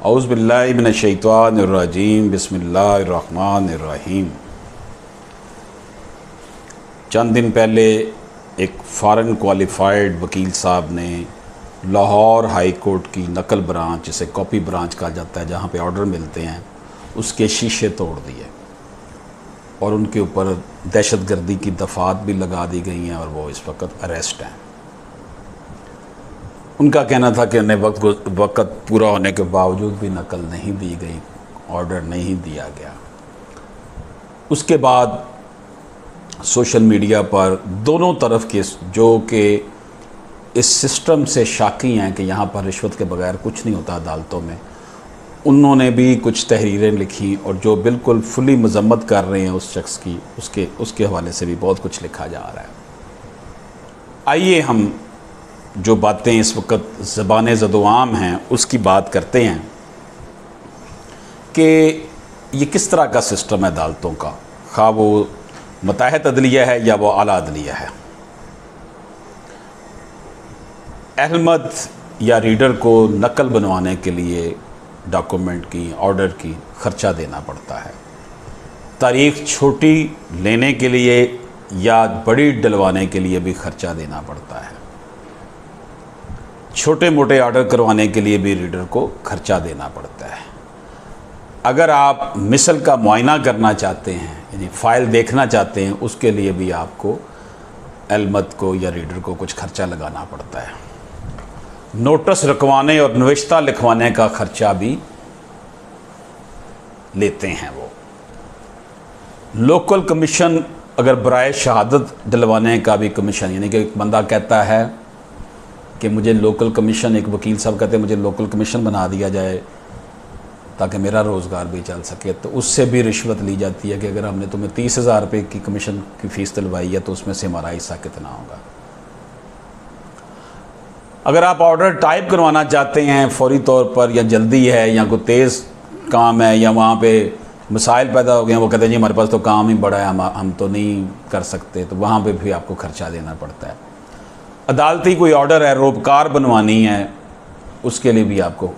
औज़ु बिल्लाहि मिनश्शैतानिर्रजीम बिस्मिल्लाहिर्रहमानिर्रहीम। चंद दिन पहले एक फ़ॉरेन क्वालिफ़ाइड वकील साहब ने लाहौर हाई कोर्ट की नकल ब्रांच, जिसे कॉपी ब्रांच कहा जाता है, जहाँ पे ऑर्डर मिलते हैं, उसके शीशे तोड़ दिए और उनके ऊपर दहशतगर्दी की दफ़ात भी लगा दी गई हैं और वो इस वक्त अरेस्ट हैं। उनका कहना था कि उन्हें वक्त पूरा होने के बावजूद भी नकल नहीं दी गई, ऑर्डर नहीं दिया गया। उसके बाद सोशल मीडिया पर दोनों तरफ के जो कि इस सिस्टम से शाकी हैं कि यहाँ पर रिश्वत के बगैर कुछ नहीं होता अदालतों में, उन्होंने भी कुछ तहरीरें लिखी और जो बिल्कुल फुली मजम्मत कर रहे हैं उस शख्स की, उसके हवाले से भी बहुत कुछ लिखा जा रहा है। आइए हम जो बातें इस वक्त ज़बान ज़दोआम हैं उसकी बात करते हैं कि ये किस तरह का सिस्टम है अदालतों का, खा वो मुताहिद अदलिया है या वो आला अदलिया है। अहमद या रीडर को नकल बनवाने के लिए डॉक्यूमेंट की, ऑर्डर की ख़र्चा देना पड़ता है। तारीख़ छोटी लेने के लिए या बड़ी डलवाने के लिए भी ख़र्चा देना पड़ता है। छोटे मोटे ऑर्डर करवाने के लिए भी रीडर को ख़र्चा देना पड़ता है। अगर आप मिसल का मुआयना करना चाहते हैं, यानी फ़ाइल देखना चाहते हैं, उसके लिए भी आपको अहमद को या रीडर को कुछ ख़र्चा लगाना पड़ता है। नोटिस रखवाने और नविश्ता लिखवाने का ख़र्चा भी लेते हैं वो। लोकल कमीशन, अगर बराए शहादत डलवाने का भी कमीशन, यानी कि एक बंदा कहता है कि मुझे लोकल कमीशन, एक वकील साहब कहते हैं मुझे लोकल कमीशन बना दिया जाए ताकि मेरा रोज़गार भी चल सके, तो उससे भी रिश्वत ली जाती है कि अगर हमने तुम्हें 30,000 रुपये की कमीशन की फ़ीस दिलवाई है तो उसमें से हमारा हिस्सा कितना होगा। अगर आप ऑर्डर टाइप करवाना चाहते हैं फ़ौरी तौर पर, या जल्दी है या कोई तेज़ काम है या वहाँ पे मसाइल पैदा हो गए हैं, वो कहते हैं जी हमारे पास तो काम ही बड़ा है, हम तो नहीं कर सकते, तो वहाँ पे भी आपको ख़र्चा देना पड़ता है। अदालती कोई ऑर्डर है, रोबकार बनवानी है, उसके लिए भी आपको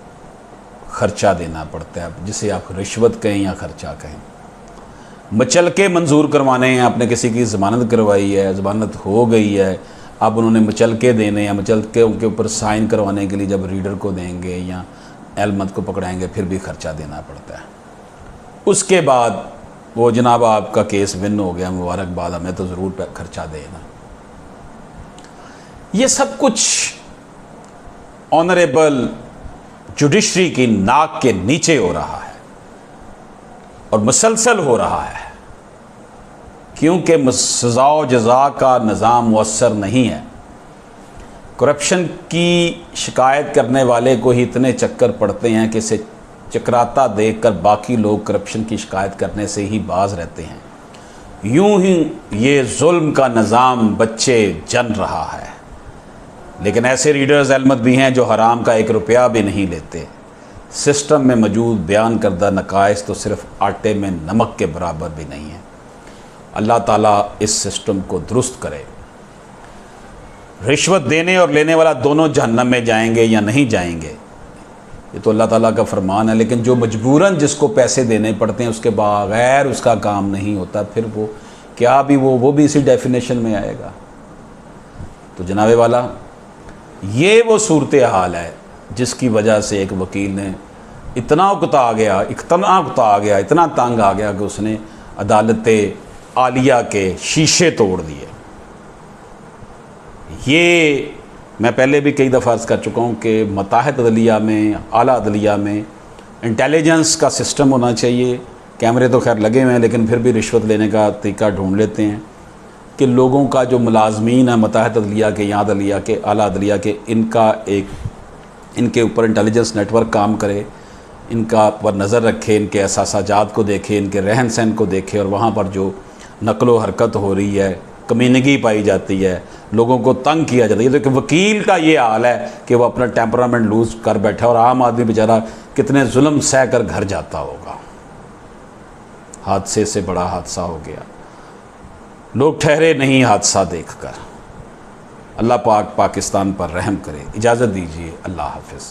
ख़र्चा देना पड़ता है, जिसे आप रिश्वत कहें या ख़र्चा कहें। मचलके मंजूर करवाने हैं, आपने किसी की ज़मानत करवाई है, ज़मानत हो गई है, अब उन्होंने मचलके देने हैं, मचलके उनके ऊपर साइन करवाने के लिए जब रीडर को देंगे या अहमद को पकड़ाएंगे फिर भी ख़र्चा देना पड़ता है। उसके बाद वो जनाब आपका केस विन हो गया, मुबारकबाद, हमें तो ज़रूर ख़र्चा देना। ये सब कुछ ऑनरेबल जुडिशरी की नाक के नीचे हो रहा है और मुसलसल हो रहा है, क्योंकि सज़ा व जज़ा का निज़ाम मुअस्सर नहीं है। करप्शन की शिकायत करने वाले को ही इतने चक्कर पड़ते हैं कि इसे चकराता देखकर बाकी लोग करप्शन की शिकायत करने से ही बाज रहते हैं। यूं ही ये जुल्म का निज़ाम बच्चे जन रहा है। लेकिन ऐसे रीडर्स अहमद भी हैं जो हराम का 1 रुपया भी नहीं लेते। सिस्टम में मौजूद बयान करदा नकाइस तो सिर्फ आटे में नमक के बराबर भी नहीं है। अल्लाह ताला इस सिस्टम को दुरुस्त करे। रिश्वत देने और लेने वाला दोनों जहन्नम में जाएंगे या नहीं जाएंगे, ये तो अल्लाह ताला का फरमान है। लेकिन जो मजबूरन जिसको पैसे देने पड़ते हैं, उसके बगैर उसका काम नहीं होता, फिर वो क्या भी वो भी इसी डेफिनेशन में आएगा। तो जनाबे वाला, ये वो सूरत हाल है जिसकी वजह से एक वकील ने इतना उकता गया, इतना तंग आ गया कि उसने अदालत आलिया के शीशे तोड़ दिए। ये मैं पहले भी कई दफ़ा अर्ज़ कर चुका हूँ कि मुताहिद अदलिया में, आला अदलिया में इंटेलिजेंस का सिस्टम होना चाहिए। कैमरे तो खैर लगे हुए हैं, लेकिन फिर भी रिश्वत लेने का तरीका ढूंढ लेते हैं कि लोगों का जो मुलाजमीन है मुताहिद अदलिया के, या अदलिया के, आला अदलिया के, इनके ऊपर इंटेलिजेंस नेटवर्क काम करे, इनका पर नज़र रखे, इनके एहसासात को देखे, इनके रहन सहन को देखे, और वहाँ पर जो नकलो हरकत हो रही है, कमीनगी पाई जाती है, लोगों को तंग किया जाता है। तो एक वकील का ये हाल है कि वो अपना टेम्परामेंट लूज़ कर बैठा, और आम आदमी बेचारा कितने जुल्म सह कर घर जाता होगा। हादसे से बड़ा हादसा हो गया, लोग ठहरे नहीं हादसा देखकर। अल्लाह पाक पाकिस्तान पर रहम करे। इजाज़त दीजिए, अल्लाह हाफ़िज़।